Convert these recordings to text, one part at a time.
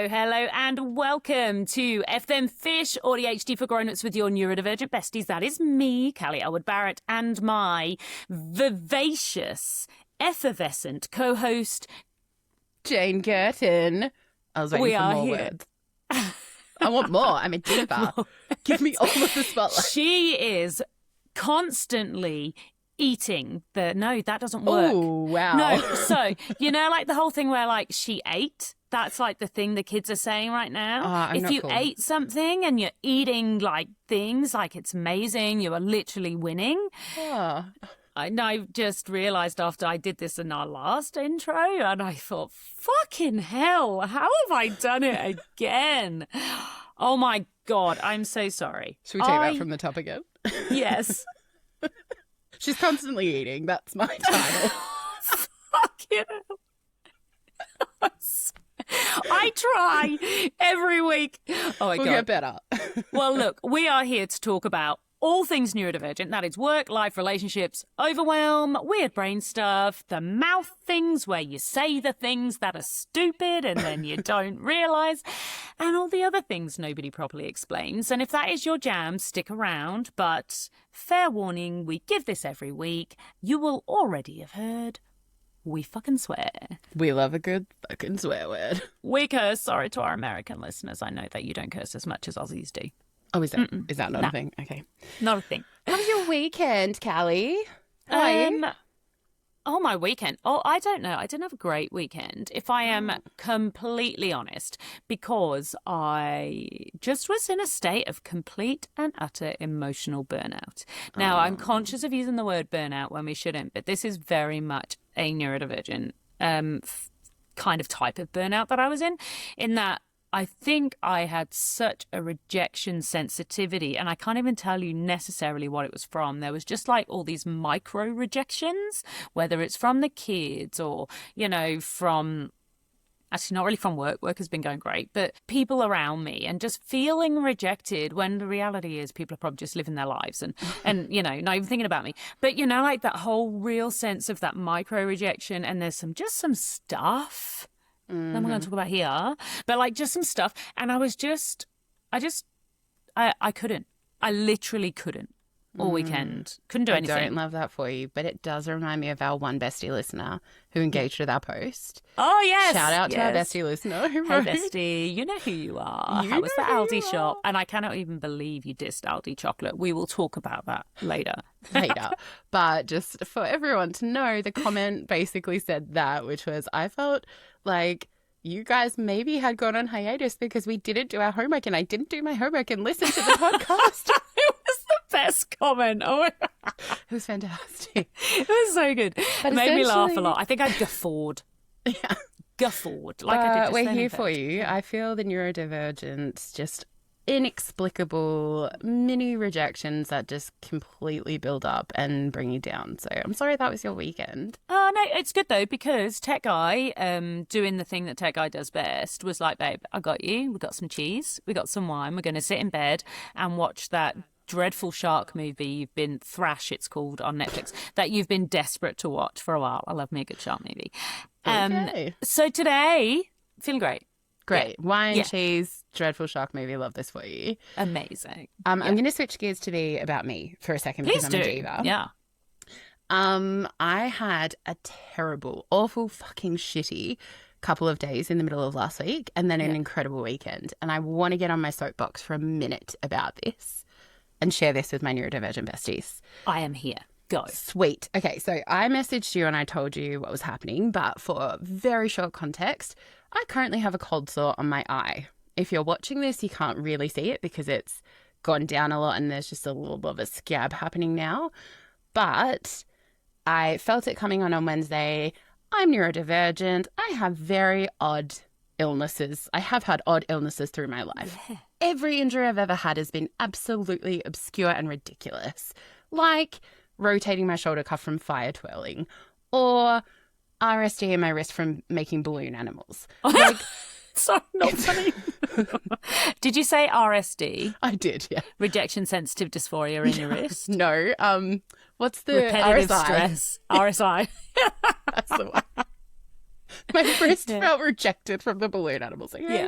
Hello, and welcome to F Them Fish, AuDHD for Grownups with your neurodivergent besties. That is me, Callie Elward-Barrett, and my vivacious, effervescent co-host, Jayne Gurton. I was waiting for more words. I want more. I'm a diva. Give me all of the spotlight. She is constantly eating No, that doesn't work. Oh, wow. No, so, like the whole thing where, she ate? That's, the thing the kids are saying right now. If you ate something and you're eating, things, it's amazing, you are literally winning. Oh. I just realised after I did this in our last intro, and I thought, fucking hell, how have I done it again? Oh, my God, I'm so sorry. Should we take that from the top again? Yes. She's constantly eating. That's my title. Fucking hell. I try every week. Oh, my God. We'll get better. Well, look, we are here to talk about all things neurodivergent. That is work, life, relationships, overwhelm, weird brain stuff, the mouth things where you say the things that are stupid and then you don't realise, and all the other things nobody properly explains. And if that is your jam, stick around. But fair warning, we give this every week. You will already have heard we fucking swear. We love a good fucking swear word. We curse. Sorry to our American listeners. I know that you don't curse as much as Aussies do. Oh, is that not a thing? Okay. Not a thing. How was your weekend, Callie? How are you? Oh, my weekend. Oh, I don't know. I didn't have a great weekend, if I am completely honest, because I just was in a state of complete and utter emotional burnout. Now, I'm conscious of using the word burnout when we shouldn't, but this is very much a neurodivergent kind of type of burnout that I was in that I think I had such a rejection sensitivity, and I can't even tell you necessarily what it was from. There was just all these micro rejections, whether it's from the kids or, from, actually not really from work. Work has been going great, but people around me, and just feeling rejected when the reality is people are probably just living their lives and not even thinking about me. But, that whole real sense of that micro rejection, and there's some stuff I'm not going to talk about here, but just some stuff. And I couldn't. I literally couldn't all weekend. Couldn't do anything. I don't love that for you, but it does remind me of our one bestie listener who engaged with our post. Oh, yes. Shout out to our bestie listener. Hey, bestie, you know who you are. How was the Aldi shop? And I cannot even believe you dissed Aldi chocolate. We will talk about that later. But just for everyone to know, the comment basically said that, which was, I felt like you guys maybe had gone on hiatus because we didn't do our homework, and I didn't do my homework and listen to the podcast. It was the best comment. Oh, my God. It was fantastic. It was so good. It made me laugh a lot. I think I guffawed. Yeah. Guffawed. We're here for you. I feel the neurodivergence, just inexplicable mini rejections that just completely build up and bring you down. So I'm sorry that was your weekend. Oh, no, it's good though, because Tech Guy, doing the thing that Tech Guy does best, was like, babe, I got you. We got some cheese. We got some wine. We're going to sit in bed and watch that dreadful shark movie you've been, Thrash it's called, on Netflix, that you've been desperate to watch for a while. I love me a good shark movie. Okay. So today, feeling great. Great. Yeah. Wine, cheese, dreadful shark movie. Love this for you. Amazing. I'm going to switch gears to be about me for a second. Please because do. I'm a diva. Yeah. I had a terrible, awful, fucking shitty couple of days in the middle of last week, and then an incredible weekend. And I want to get on my soapbox for a minute about this and share this with my neurodivergent besties. I am here. Go. Sweet. Okay, so I messaged you and I told you what was happening, but for very short context, I currently have a cold sore on my eye. If you're watching this, you can't really see it because it's gone down a lot and there's just a little bit of a scab happening now. But I felt it coming on Wednesday. I'm neurodivergent. I have very odd illnesses. I have had odd illnesses through my life. Yeah. Every injury I've ever had has been absolutely obscure and ridiculous. Like rotating my shoulder cuff from fire twirling, or RSD in my wrist from making balloon animals. Like, sorry, not funny. Did you say RSD? I did, yeah. Rejection sensitive dysphoria in your wrist? No. What's the repetitive RSI? Stress. RSI. That's the one. My wrist felt rejected from the balloon animals. Okay? Yeah.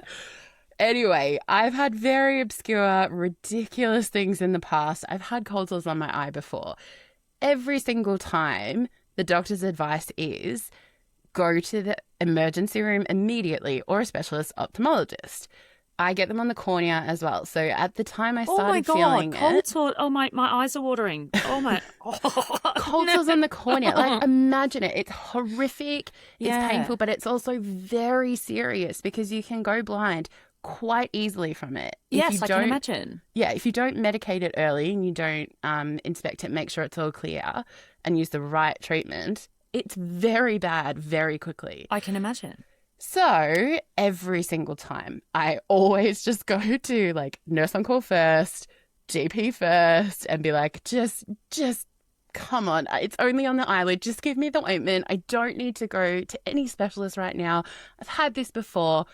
Anyway, I've had very obscure, ridiculous things in the past. I've had cold sores on my eye before. Every single time, the doctor's advice is go to the emergency room immediately or a specialist ophthalmologist. I get them on the cornea as well. So at the time I started feeling cold sore. Oh, my eyes are watering. Oh, my. Cold sores on the cornea. Like, imagine it. It's horrific. It's painful, but it's also very serious because you can go blind quite easily from it. Yes, I can imagine. Yeah, if you don't medicate it early and you don't inspect it, make sure it's all clear and use the right treatment, it's very bad very quickly. I can imagine. So every single time, I always just go to like nurse on call first, GP first, and be like, just come on. It's only on the eyelid. Just give me the ointment. I don't need to go to any specialist right now. I've had this before.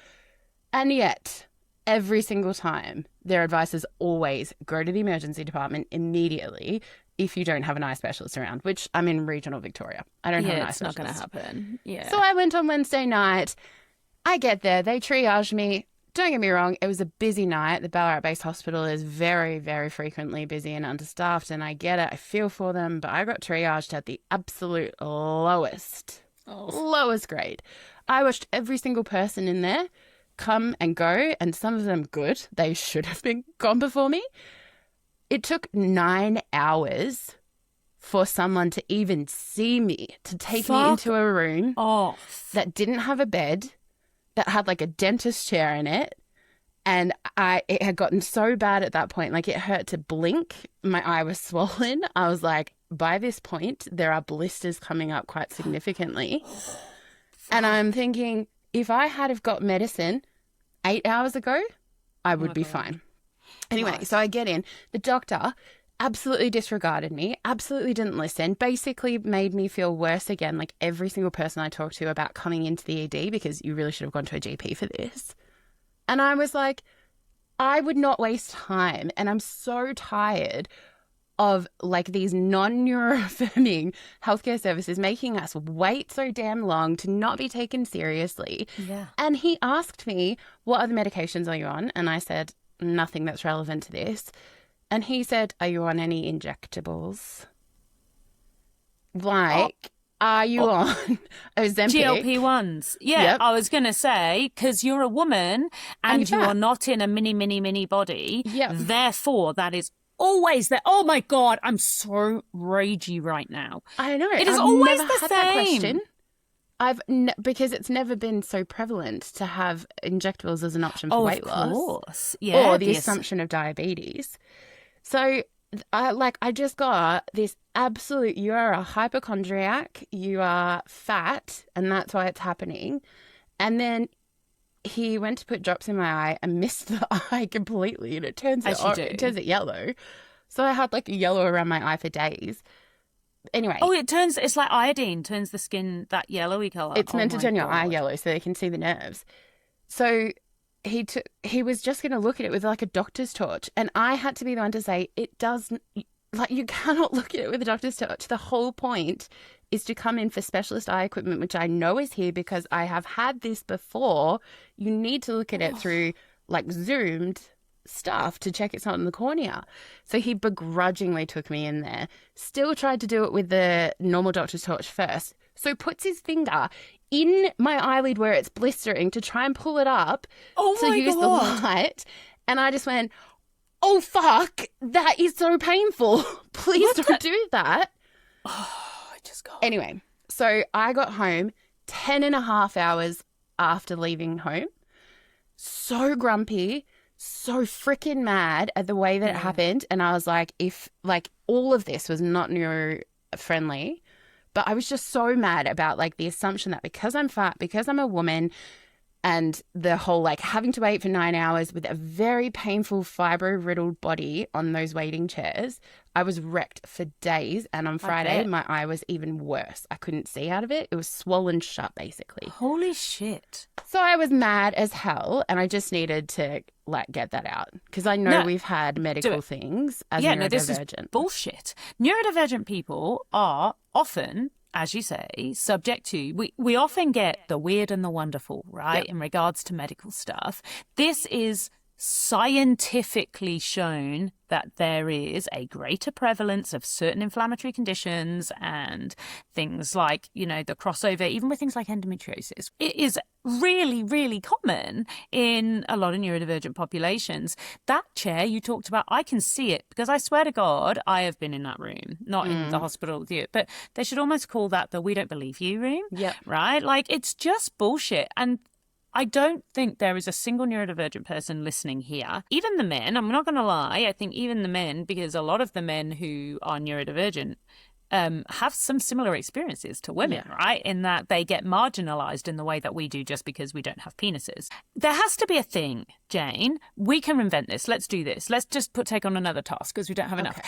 And yet, every single time, their advice is always go to the emergency department immediately if you don't have an eye specialist around, which I'm in regional Victoria. I don't have an eye specialist. It's not going to happen. Yeah. So I went on Wednesday night. I get there. They triaged me. Don't get me wrong. It was a busy night. The Ballarat-based hospital is very, very frequently busy and understaffed, and I get it. I feel for them, but I got triaged at the absolute lowest grade. I watched every single person in there come and go, and some of them good. They should have been gone before me. It took 9 hours for someone to even see me, to take me into a room that didn't have a bed, that had like a dentist chair in it. And it had gotten so bad at that point, like it hurt to blink. My eye was swollen. I was like, by this point, there are blisters coming up quite significantly. And I'm thinking, if I had have got medicine 8 hours ago, I would be fine. Anyway, so I get in. The doctor absolutely disregarded me, absolutely didn't listen, basically made me feel worse again, like every single person I talked to about coming into the ED, because you really should have gone to a GP for this. And I was like, I would not waste time. And I'm so tired of like these non-neuroaffirming healthcare services making us wait so damn long to not be taken seriously. Yeah. And he asked me, what other medications are you on? And I said, nothing that's relevant to this. And he said, are you on any injectables? Like, are you on Ozempic? GLP-1s. Yeah, yep. I was going to say, because you're a woman and you are not in a mini body. Yep. Therefore, that is always there. Oh, my God, I'm so ragey right now. I know. It is always the same. That question. Because it's never been so prevalent to have injectables as an option for weight loss. Of course. Yeah, or the assumption of diabetes. So I just got this absolute, you are a hypochondriac, you are fat, and that's why it's happening. And then he went to put drops in my eye and missed the eye completely, and it turns it yellow. So I had like yellow around my eye for days. Anyway. Oh, it's like iodine turns the skin that yellowy colour. It's meant to turn your eye yellow so they can see the nerves. So he was just going to look at it with like a doctor's torch, and I had to be the one to say, it doesn't, like, you cannot look at it with a doctor's torch. The whole point is to come in for specialist eye equipment, which I know is here because I have had this before. You need to look at it through like zoomed stuff to check it's not in the cornea. So he begrudgingly took me in there, still tried to do it with the normal doctor's torch first. So puts his finger in my eyelid where it's blistering to try and pull it up to use the light. And I just went, oh, fuck, that is so painful. Please don't do that. Oh, I just got... Anyway, so I got home 10 and a half hours after leaving home. So grumpy, so freaking mad at the way that it happened. And I was like, if like all of this was not neuro-friendly, but I was just so mad about like the assumption that because I'm fat, because I'm a woman, and the whole like having to wait for 9 hours with a very painful fibro-riddled body on those waiting chairs, I was wrecked for days. And on Friday, my eye was even worse. I couldn't see out of it. It was swollen shut, basically. Holy shit. So I was mad as hell, and I just needed to like get that out because I know we've had medical things as neurodivergent. This is bullshit. Neurodivergent people are often as you say, subject to, we often get the weird and the wonderful, right, in regards to medical stuff. This is scientifically shown that there is a greater prevalence of certain inflammatory conditions and things like, you know, the crossover, even with things like endometriosis. It is really, really common in a lot of neurodivergent populations. That chair you talked about, I can see it because I swear to God, I have been in that room, not in the hospital with you, but they should almost call that the we don't believe you room, right? Like, it's just bullshit. And I don't think there is a single neurodivergent person listening here. Even the men, I'm not going to lie, I think even the men, because a lot of the men who are neurodivergent have some similar experiences to women, right? In that they get marginalized in the way that we do just because we don't have penises. There has to be a thing, Jayne. We can invent this. Let's do this. Let's just take on another task because we don't have enough.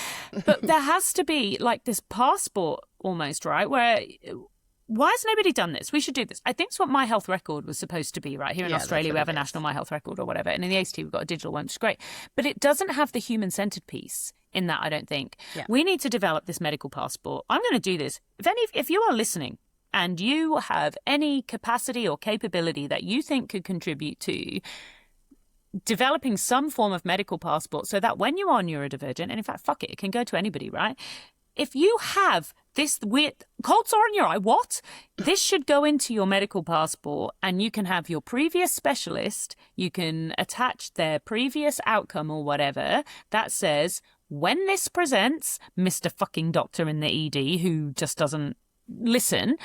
But there has to be like this passport almost, right? Where... why has nobody done this? We should do this. I think it's what My Health Record was supposed to be, right? Here in Australia, we have a national My Health Record or whatever. And in the ACT, we've got a digital one, which is great. But it doesn't have the human-centered piece in that, I don't think. Yeah. We need to develop this medical passport. I'm going to do this. If you are listening and you have any capacity or capability that you think could contribute to developing some form of medical passport so that when you are neurodivergent, and in fact, fuck it, it can go to anybody, right? If you have this weird cold sore in your eye, what? This should go into your medical passport and you can have your previous specialist, you can attach their previous outcome or whatever that says, when this presents, Mr. fucking doctor in the ED who just doesn't listen,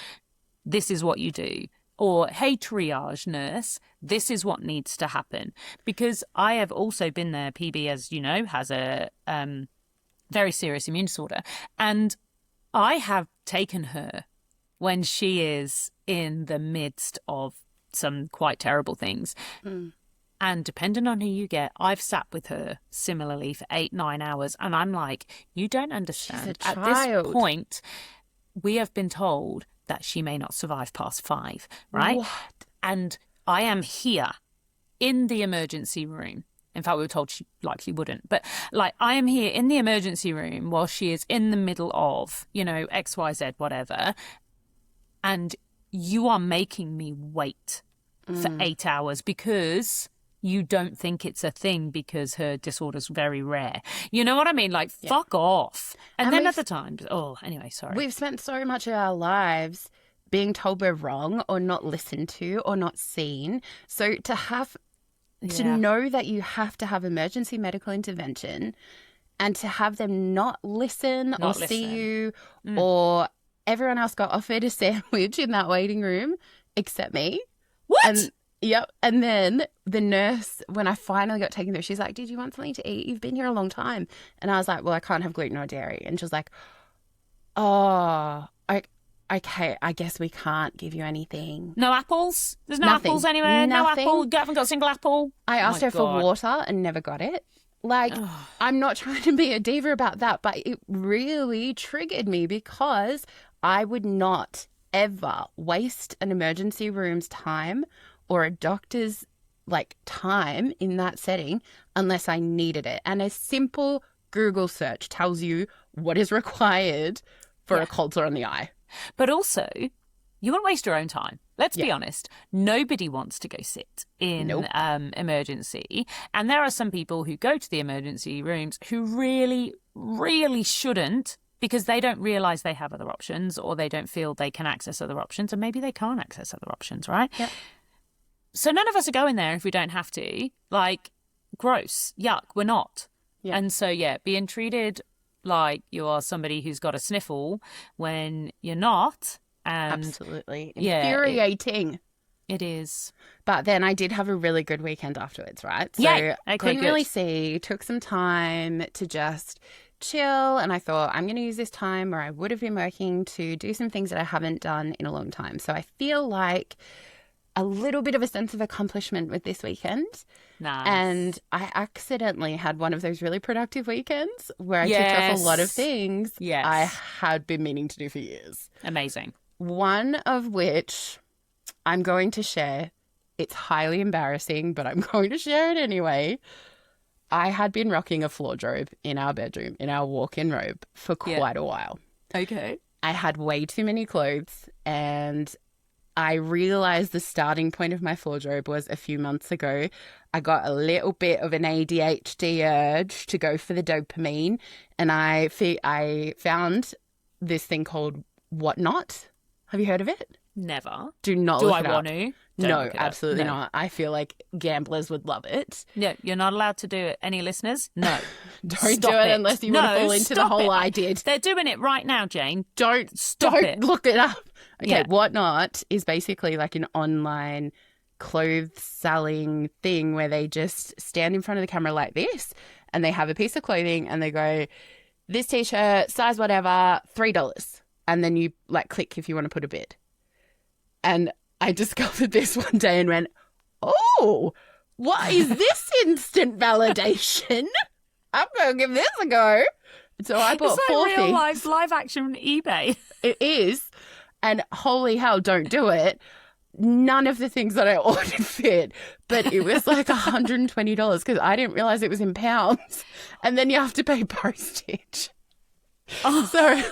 this is what you do. Or, hey, triage nurse, this is what needs to happen. Because I have also been there. PB, as you know, has a... very serious immune disorder. And I have taken her when she is in the midst of some quite terrible things. And depending on who you get, I've sat with her similarly for 8-9 hours. And I'm like, you don't understand. She's a At child. this point, we have been told that she may not survive past 5, right? What? And I am here in the emergency room. In fact, we were told she likely wouldn't. But, like, I am here in the emergency room while she is in the middle of, you know, X, Y, Z, whatever. And you are making me wait for 8 hours because you don't think it's a thing because her disorder's very rare. You know what I mean? Like, fuck off. And then other times, anyway, sorry. We've spent so much of our lives being told we're wrong or not listened to or not seen. So to have... to know that you have to have emergency medical intervention and to have them not listen or see you or everyone else got offered a sandwich in that waiting room except me. What? And then the nurse, when I finally got taken there, she's like, did you want something to eat? You've been here a long time. And I was like, well, I can't have gluten or dairy. And she was like, okay, I guess we can't give you anything. No apples? There's no Nothing. apples anywhere? Nothing. No apple? You haven't got a single apple? I asked her for water and never got it. Like, I'm not trying to be a diva about that, but it really triggered me because I would not ever waste an emergency room's time or a doctor's, like, time in that setting unless I needed it. And a simple Google search tells you what is required for a cold sore on the eye. But also, you won't waste your own time. Let's be honest. Nobody wants to go sit in emergency. And there are some people who go to the emergency rooms who really, really shouldn't because they don't realise they have other options or they don't feel they can access other options and maybe they can't access other options, right? Yep. So none of us are going there if we don't have to. Like, gross, yuck, we're not. Yep. And so, being treated like you are somebody who's got a sniffle when you're not. And absolutely infuriating. It is. But then I did have a really good weekend afterwards, right? So couldn't really see, took some time to just chill. And I thought I'm going to use this time where I would have been working to do some things that I haven't done in a long time. So I feel like a little bit of a sense of accomplishment with this weekend. Nice. And I accidentally had one of those really productive weekends where I ticked off a lot of things I had been meaning to do for years. Amazing. One of which I'm going to share. It's highly embarrassing, but I'm going to share it anyway. I had been rocking a floordrobe in our bedroom, in our walk-in robe, for quite a while. Okay. I had way too many clothes, and I realized the starting point of my floordrobe was a few months ago. I got a little bit of an ADHD urge to go for the dopamine, and I found this thing called Whatnot. Have you heard of it? Never. Do not Do look I it want up. to? No, absolutely not. I feel like gamblers would love it. No, you're not allowed to do it. Any listeners? No. Don't do it unless you want to fall into the hole I did. They're doing it right now, Jayne. Don't it. Look it up. Okay, Yeah. Whatnot is basically like an online clothes selling thing where they just stand in front of the camera like this, and they have a piece of clothing and they go, this t-shirt, size whatever, $3. And then you like click if you want to put a bid. And I discovered this one day and went, oh, what is this instant validation? I'm going to give this a go. So I bought It's four like real things. live action eBay. It is. And holy hell, don't do it. None of the things that I ordered fit, but it was like $120 because I didn't realize it was in pounds. And then you have to pay postage. Oh, So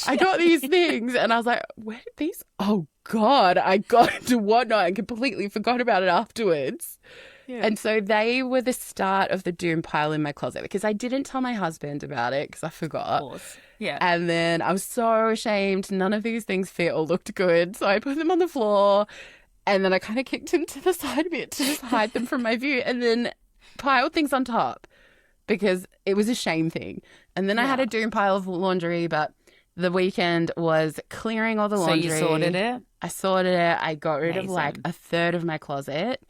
I got these things and I was like, where did these? Oh, God, I got into Whatnot and completely forgot about it afterwards. yeah. And so they were the start of the doom pile in my closet because I didn't tell my husband about it because I forgot. Of course. Yeah. And then I was so ashamed. None of these things fit or looked good. So I put them on the floor and then I kind of kicked him to the side a bit to just hide them from my view and then piled things on top because it was a shame thing. And then I had a doom pile of laundry, but the weekend was clearing all the laundry. So you sorted it? I sorted it. I got rid of Amazing. like a third of my closet.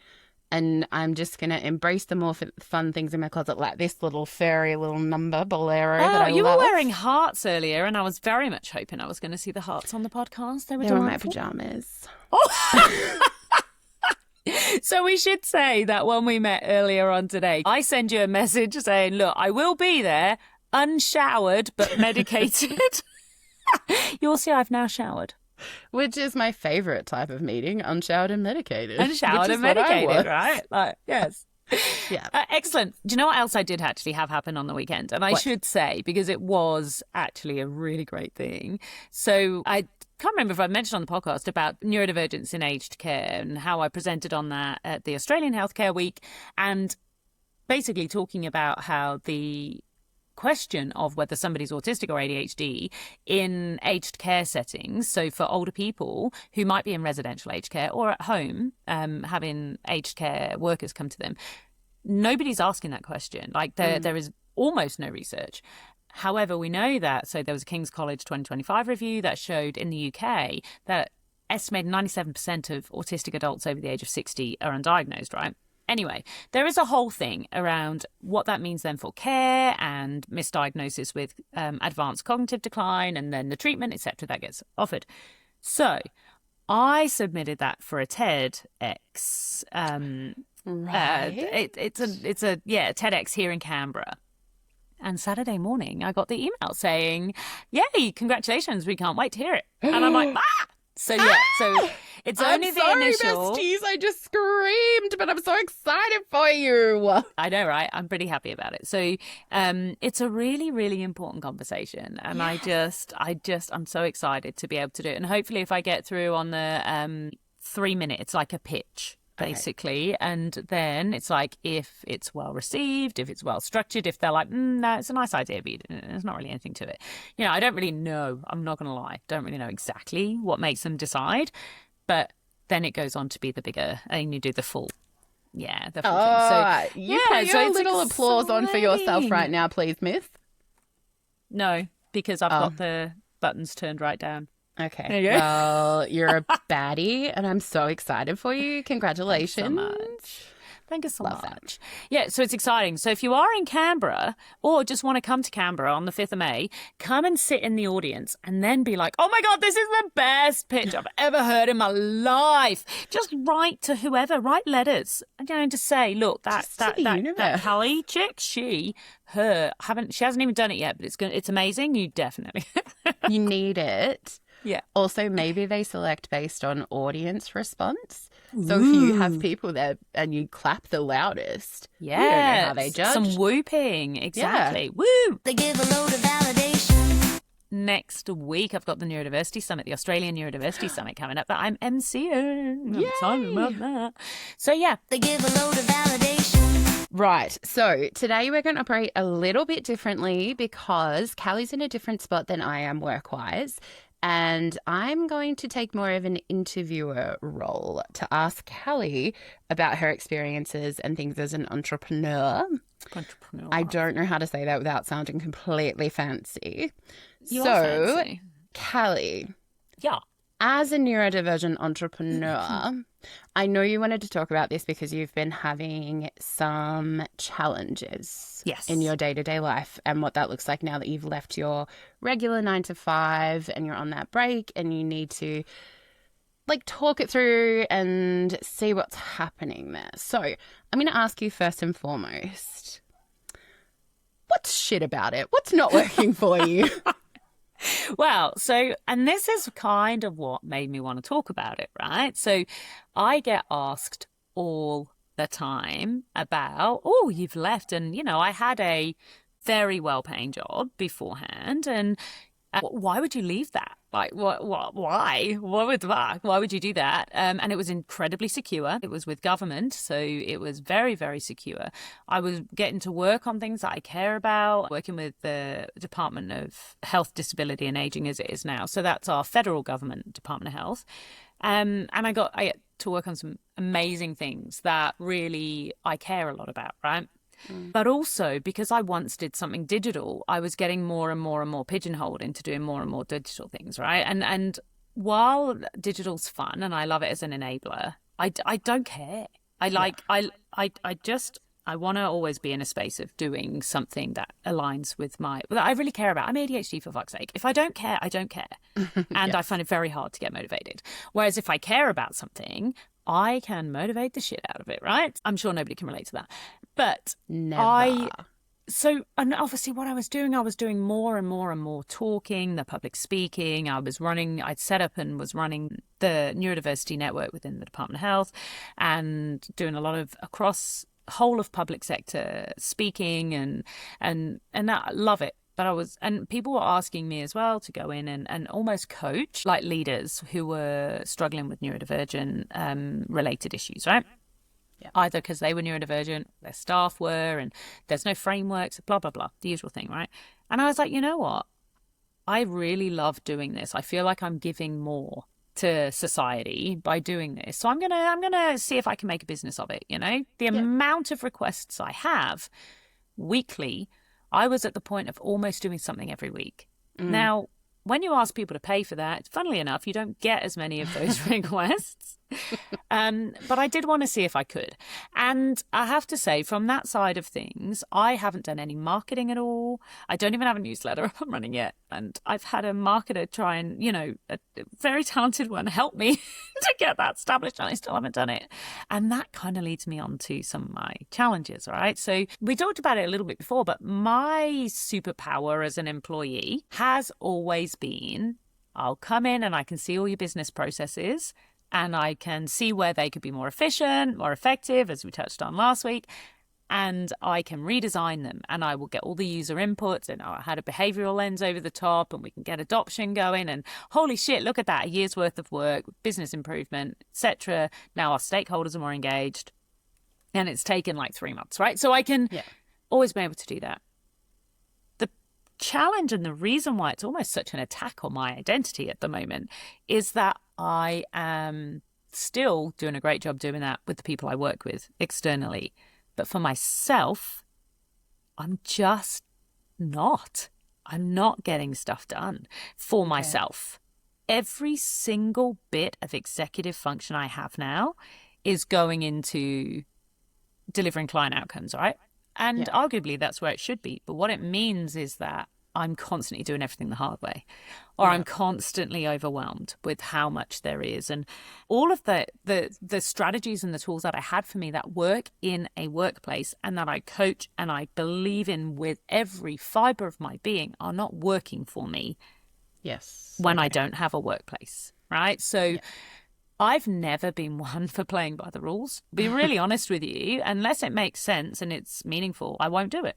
And I'm just going to embrace the more fun things in my closet, like this little furry little number bolero that I you love. were wearing hearts earlier, and I was very much hoping I was going to see the hearts on the podcast. They were They were my delightful. pajamas. So we should say that when we met earlier on today, I send you a message saying, look, I will be there, unshowered but medicated. You'll see I've now showered. Which is my favourite type of meeting, unshowered and medicated. Unshowered which is and what I medicated, was. right? Like, yes. Yeah. Excellent. Do you know what else I did actually have happen on the weekend? And I What? should say, because it was actually a really great thing. So I can't remember if I mentioned on the podcast about neurodivergence in aged care and how I presented on that at the Australian Healthcare Week, and basically talking about how the question of whether somebody's autistic or ADHD in aged care settings, so for older people who might be in residential aged care or at home having aged care workers come to them, nobody's asking that question. Like there is almost no research. However, we know that, so there was a King's College 2025 review that showed in the UK that estimated 97% of autistic adults over the age of 60 are undiagnosed, right? Anyway, there is a whole thing around what that means then for care and misdiagnosis with advanced cognitive decline and then the treatment, etc., that gets offered. So I submitted that for a TEDx. Right. It's a TEDx here in Canberra. And Saturday morning, I got the email saying, "Yay, congratulations! We can't wait to hear it." And I'm like, "Ah!" So it's only the initial. Besties, I just screamed, but I'm so excited for you. I know, right? I'm pretty happy about it. So it's a really, really important conversation. And I'm so excited to be able to do it. And hopefully if I get through on the 3 minute, it's like a pitch, basically. Okay. And then it's like, if it's well received, if it's well structured, if they're like, no, it's a nice idea, but there's not really anything to it. You know, I don't really know. I'm not going to lie. Don't really know exactly what makes them decide. But then it goes on to be the bigger, and you do the full. Yeah, the full thing. So, you put your little applause on for yourself right now, please, miss. No, because I've got the buttons turned right down. Okay. There you go. Well, you're a baddie, and I'm so excited for you. Congratulations. Thank you so much. Thank you so Love much. Yeah, so it's exciting. So if you are in Canberra or just want to come to Canberra on the 5th of May, come and sit in the audience and then be like, oh my God, this is the best pitch I've ever heard in my life. Just write to whoever, write letters, and just say, look, that Callie chick, she hasn't even done it yet, but it's amazing. You definitely You need it. Yeah. Also, maybe they select based on audience response. So if you have people there and you clap the loudest, you don't know how they judge. Some whooping, exactly. Yeah. Woo! They give a load of validation. next week I've got the Neurodiversity Summit, the Australian Neurodiversity Summit coming up that I'm MCing. I'm excited about that. So yeah. They give a load of validation. Right. So today we're going to operate a little bit differently because Callie's in a different spot than I am work-wise. And I'm going to take more of an interviewer role to ask Callie about her experiences and things as an entrepreneur. I don't know how to say that without sounding completely fancy. You are fancy. Callie. Yeah. As a neurodivergent entrepreneur, I know you wanted to talk about this because you've been having some challenges in your day-to-day life and what that looks like now that you've left your regular 9 to 5 and you're on that break and you need to like talk it through and see what's happening there. So I'm going to ask you first and foremost, what's shit about it? What's not working for you? Well, and this is kind of what made me want to talk about it, right? So I get asked all the time about, oh, you've left. And, you know, I had a very well-paying job beforehand. And why would you leave that? Like, why? Why would you do that? And it was incredibly secure. It was with government, so it was very, very secure. I was getting to work on things that I care about, working with the Department of Health, Disability and Aging as it is now. So that's our federal government Department of Health. And I get to work on some amazing things that really I care a lot about, right? But also because I once did something digital, I was getting more and more and more pigeonholed into doing more and more digital things, right? And while digital's fun and I love it as an enabler, I don't care. I want to always be in a space of doing something that aligns with that I really care about. I'm ADHD, for fuck's sake. If I don't care, I don't care. And I find it very hard to get motivated. Whereas if I care about something, I can motivate the shit out of it, right? I'm sure nobody can relate to that. But Never. And obviously what I was doing more and more and more talking, the public speaking. I'd set up and was running the Neurodiversity Network within the Department of Health and doing a lot of across whole of public sector speaking and I love it. And people were asking me as well to go in and almost coach like leaders who were struggling with neurodivergent related issues, right? Yeah. Either because they were neurodivergent, their staff were, and there's no frameworks, blah, blah, blah, the usual thing, right? And I was like, you know what? I really love doing this. I feel like I'm giving more to society by doing this. So I'm gonna see if I can make a business of it, you know? The amount of requests I have weekly, I was at the point of almost doing something every week. Now, when you ask people to pay for that, funnily enough, you don't get as many of those requests. But I did want to see if I could. And I have to say, from that side of things, I haven't done any marketing at all. I don't even have a newsletter up and running yet. And I've had a marketer try and, you know, a very talented one help me to get that established, and I still haven't done it. And that kind of leads me on to some of my challenges, all right? So we talked about it a little bit before, but my superpower as an employee has always been, I'll come in and I can see all your business processes and I can see where they could be more efficient, more effective, as we touched on last week, and I can redesign them and I will get all the user inputs and I had a behavioral lens over the top and we can get adoption going and holy shit, look at that, a year's worth of work, business improvement, etc. Now our stakeholders are more engaged and it's taken like 3 months, right? So I can always be able to do that. The challenge and the reason why it's almost such an attack on my identity at the moment is that I am still doing a great job doing that with the people I work with externally. But for myself, I'm just not. I'm not getting stuff done for myself. Every single bit of executive function I have now is going into delivering client outcomes, right? And arguably that's where it should be. But what it means is that I'm constantly doing everything the hard way, or I'm constantly overwhelmed with how much there is. And all of the strategies and the tools that I had for me that work in a workplace and that I coach and I believe in with every fiber of my being are not working for me when I don't have a workplace, right? So I've never been one for playing by the rules. Be really honest with you, unless it makes sense and it's meaningful, I won't do it.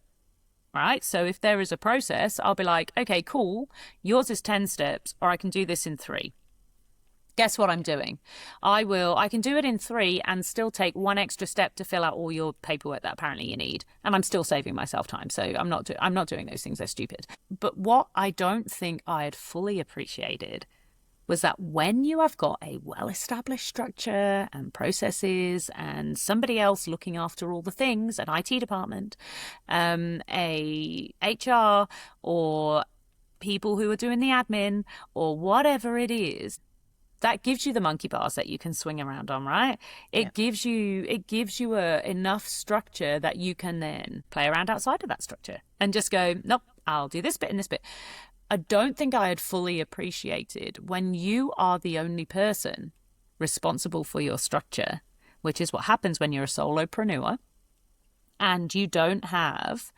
right? So if there is a process, I'll be like, okay, cool. Yours is 10 steps, or I can do this in 3. Guess what I'm doing? I can do it in 3 and still take 1 extra step to fill out all your paperwork that apparently you need. And I'm still saving myself time. So I'm not doing those things. They're stupid. But what I don't think I had fully appreciated was that when you have got a well-established structure and processes and somebody else looking after all the things, an IT department, a HR, or people who are doing the admin, or whatever it is, that gives you the monkey bars that you can swing around on, right? It gives you enough structure that you can then play around outside of that structure and just go, nope, I'll do this bit and this bit. I don't think I had fully appreciated when you are the only person responsible for your structure, which is what happens when you're a solopreneur and you don't have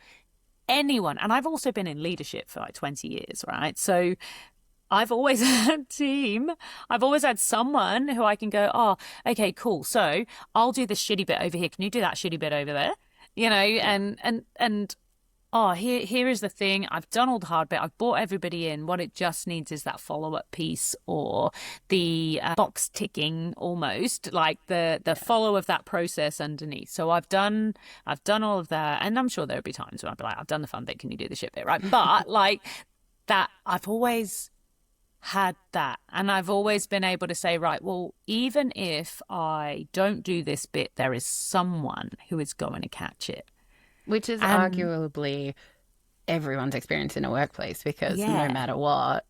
anyone. And I've also been in leadership for like 20 years, right? So I've always had a team. I've always had someone who I can go, oh, okay, cool. So I'll do this shitty bit over here. Can you do that shitty bit over there? You know, and oh, here is the thing. I've done all the hard bit. I've brought everybody in. What it just needs is that follow-up piece or the box ticking almost, like the follow of that process underneath. So I've done all of that. And I'm sure there'll be times when I'll be like, I've done the fun bit. Can you do the shit bit, right? But like that, I've always had that. And I've always been able to say, right, well, even if I don't do this bit, there is someone who is going to catch it. Which is arguably everyone's experience in a workplace, because no matter what,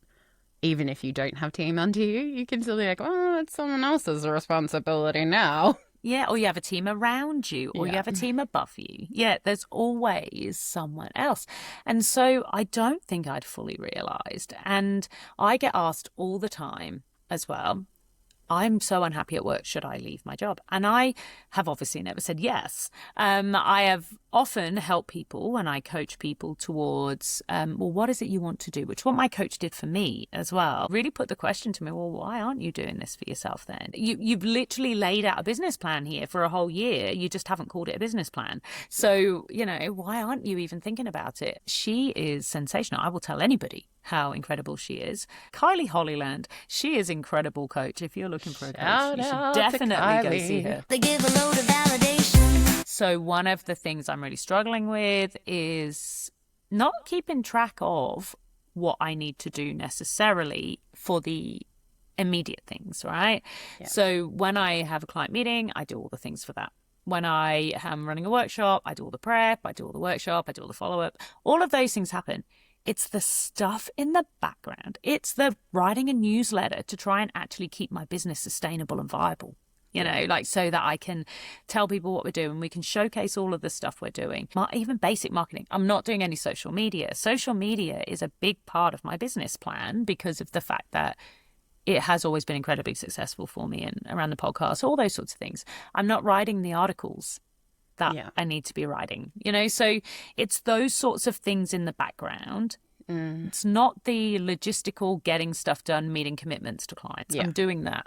even if you don't have team under you, you can still be like, oh, it's someone else's responsibility now. Yeah, or you have a team around you, or you have a team above you. Yeah, there's always someone else. And so I don't think I'd fully realised. And I get asked all the time as well, I'm so unhappy at work, should I leave my job? And I have obviously never said yes. I have often helped people when I coach people towards, well, what is it you want to do? Which what my coach did for me as well. Really put the question to me, well, why aren't you doing this for yourself then? You've literally laid out a business plan here for a whole year. You just haven't called it a business plan. So, you know, why aren't you even thinking about it? She is sensational. I will tell anybody how incredible she is. Kylie Hollyland, she is incredible coach. If you're looking for a coach, you should definitely go see her. They give a load of validation. So one of the things I'm really struggling with is not keeping track of what I need to do necessarily for the immediate things, right? Yeah. So when I have a client meeting, I do all the things for that. When I am running a workshop, I do all the prep, I do all the workshop, I do all the follow-up. All of those things happen. It's the stuff in the background. It's the writing a newsletter to try and actually keep my business sustainable and viable, you know, like so that I can tell people what we're doing. We can showcase all of the stuff we're doing, even basic marketing. I'm not doing any social media. Social media is a big part of my business plan because of the fact that it has always been incredibly successful for me and around the podcast, all those sorts of things. I'm not writing the articles that I need to be writing, you know, so it's those sorts of things in the background. It's not the logistical getting stuff done, meeting commitments to clients. I'm doing that.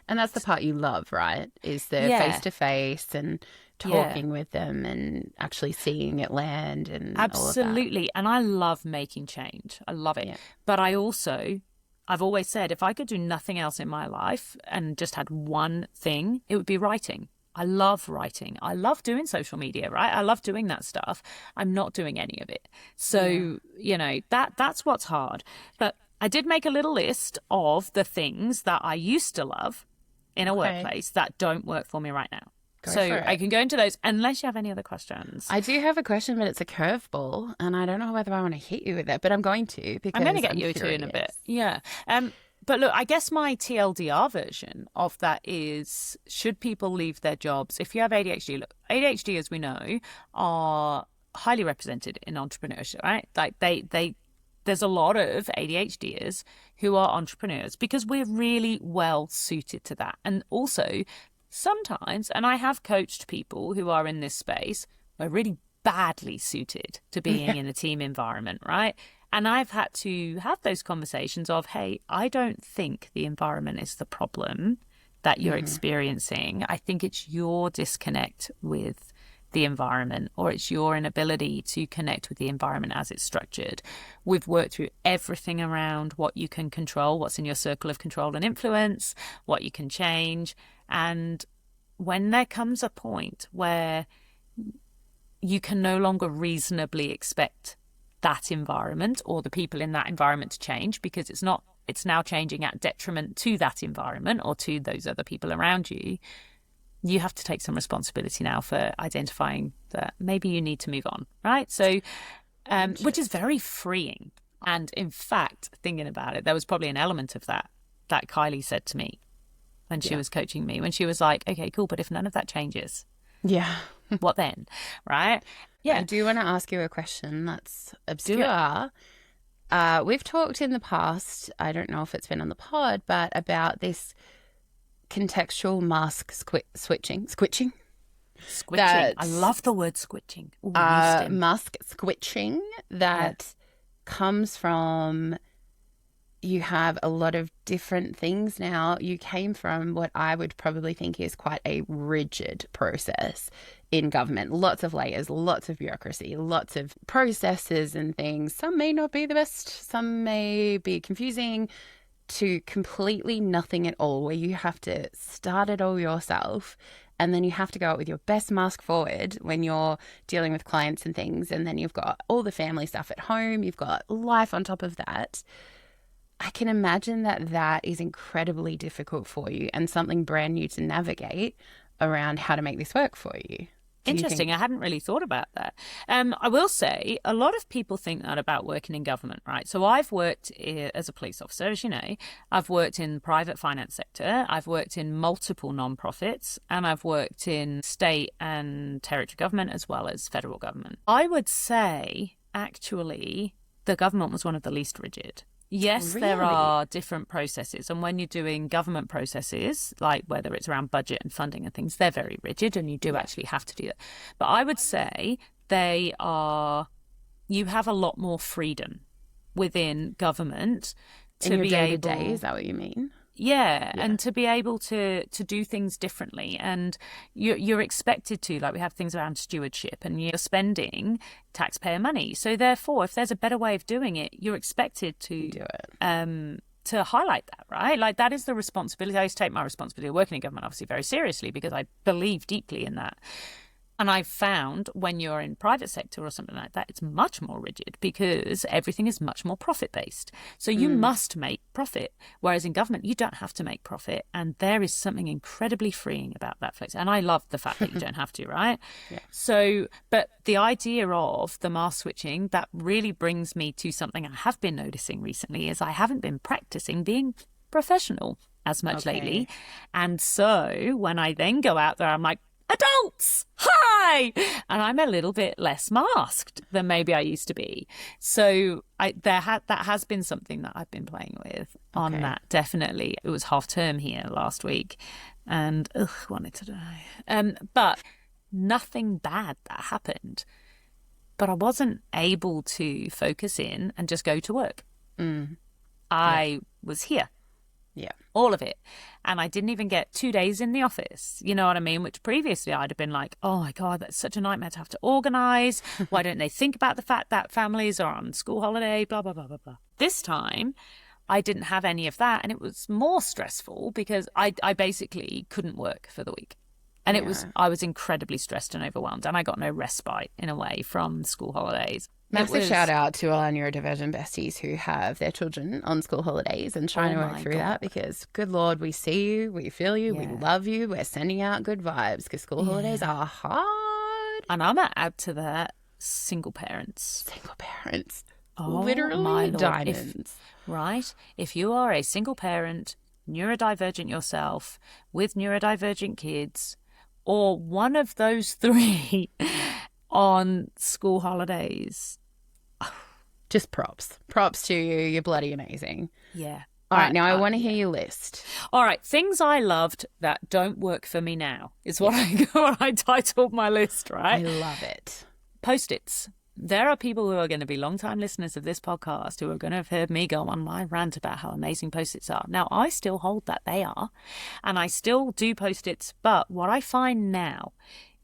And that's the part you love, right? Is the face-to-face and talking with them and actually seeing it land and absolutely. All of that. And I love making change. I love it. Yeah. But I've always said, if I could do nothing else in my life and just had one thing, it would be writing. I love writing. I love doing social media, right? I love doing that stuff. I'm not doing any of it. So, you know, that's what's hard. But I did make a little list of the things that I used to love in a workplace that don't work for me right now. So I can go into those unless you have any other questions. I do have a question, but it's a curveball, and I don't know whether I want to hit you with it, but I'm going to because I'm going to get you to in a bit. Yeah. But look, I guess my TLDR version of that is, should people leave their jobs? If you have ADHD, look, ADHD, as we know, are highly represented in entrepreneurship, right? Like there's a lot of ADHDers who are entrepreneurs because we're really well suited to that. And also sometimes, and I have coached people who are in this space, we're really badly suited to being in a team environment, right? And I've had to have those conversations of, hey, I don't think the environment is the problem that you're experiencing. I think it's your disconnect with the environment, or it's your inability to connect with the environment as it's structured. We've worked through everything around what you can control, what's in your circle of control and influence, what you can change. And when there comes a point where you can no longer reasonably expect that environment or the people in that environment to change, because it's now changing at detriment to that environment or to those other people around you, you have to take some responsibility now for identifying that maybe you need to move on, right? So, which is very freeing. And in fact, thinking about it, there was probably an element of that Kylie said to me when she was coaching me, when she was like, okay, cool, but if none of that changes, what then? Right? Yeah. I do want to ask you a question that's obscure. We've talked in the past, I don't know if it's been on the pod, but about this contextual mask switching. Squitching. I love the word squitching. Ooh, mask switching that comes from, you have a lot of different things now. You came from what I would probably think is quite a rigid process in government. Lots of layers, lots of bureaucracy, lots of processes and things. Some may not be the best, some may be confusing, to completely nothing at all, where you have to start it all yourself. And then you have to go out with your best mask forward when you're dealing with clients and things. And then you've got all the family stuff at home. You've got life on top of that. I can imagine that is incredibly difficult for you and something brand new to navigate around how to make this work for you. Interesting. I hadn't really thought about that. I will say a lot of people think that about working in government, right? So I've worked as a police officer, as you know. I've worked in the private finance sector. I've worked in multiple non-profits, and I've worked in state and territory government as well as federal government. I would say, actually, the government was one of the least rigid. Yes, Really? there are different processes. And when you're doing government processes, like whether it's around budget and funding and things, they're very rigid and you do actually have to do that. But I would say you have a lot more freedom within government to In your be day-to-day, able... is that what you mean? Yeah, and to be able to do things differently. And you're expected to, like we have things around stewardship and you're spending taxpayer money. So therefore, if there's a better way of doing it, you're expected to Do it. To highlight that, right? Like that is the responsibility. I used to take my responsibility of working in government obviously very seriously because I believe deeply in that. And I've found when you're in private sector or something like that, it's much more rigid because everything is much more profit-based. So you must make profit, whereas in government, you don't have to make profit. And there is something incredibly freeing about that flex. And I love the fact that you don't have to, right? Yeah. So, but the idea of the mask switching, that really brings me to something I have been noticing recently is I haven't been practicing being professional as much lately. And so when I then go out there, I'm like, adults, hi! And I'm a little bit less masked than maybe I used to be. So that has been something that I've been playing with on that, definitely. It was half term here last week and wanted to die. But nothing bad that happened. But I wasn't able to focus in and just go to work. I was here. Yeah. All of it. And I didn't even get 2 days in the office. You know what I mean? Which previously I'd have been like, oh my God, that's such a nightmare to have to organise. Why don't they think about the fact that families are on school holiday, blah, blah, blah, blah, blah. This time I didn't have any of that. And it was more stressful because I basically couldn't work for the week. And I was incredibly stressed and overwhelmed. And I got no respite in a way from school holidays. Massive shout out to all our neurodivergent besties who have their children on school holidays and trying to work through that because, good Lord, we see you, we feel you, we love you, we're sending out good vibes because school holidays are hard. And I'm going to add to that single parents. Single parents. Oh, literally my Lord. diamonds. If you are a single parent, neurodivergent yourself, with neurodivergent kids, or one of those three on school holidays. Just props. Props to you. You're bloody amazing. Yeah. All right, now I want to hear your list. All right, things I loved that don't work for me now is what I titled my list, right? I love it. Post-its. There are people who are going to be long-time listeners of this podcast who are going to have heard me go on my rant about how amazing Post-its are. Now, I still hold that they are, and I still do Post-its, but what I find now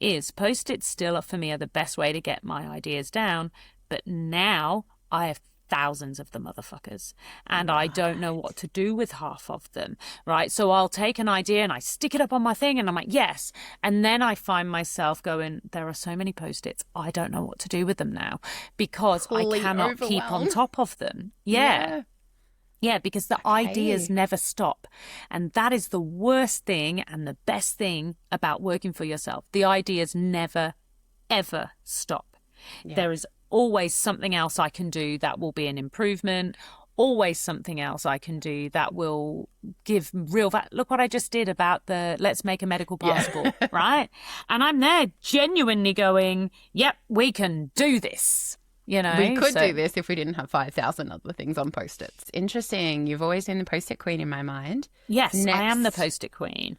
is Post-its still for me are the best way to get my ideas down. But now I have thousands of the motherfuckers and I don't know what to do with half of them, right? So I'll take an idea and I stick it up on my thing and I'm like, yes. And then I find myself going, there are so many Post-its, I don't know what to do with them now because I cannot keep on top of them. Yeah, because the ideas never stop. And that is the worst thing and the best thing about working for yourself. The ideas never, ever stop. Yeah. There is always something else I can do that will be an improvement. Always something else I can do that will give real value. Look what I just did about the let's make a medical passport, right? And I'm there genuinely going, yep, we can do this. You know, we could do this if we didn't have 5,000 other things on Post-its. Interesting. You've always been the Post-it queen in my mind. Yes, next, I am the Post-it queen.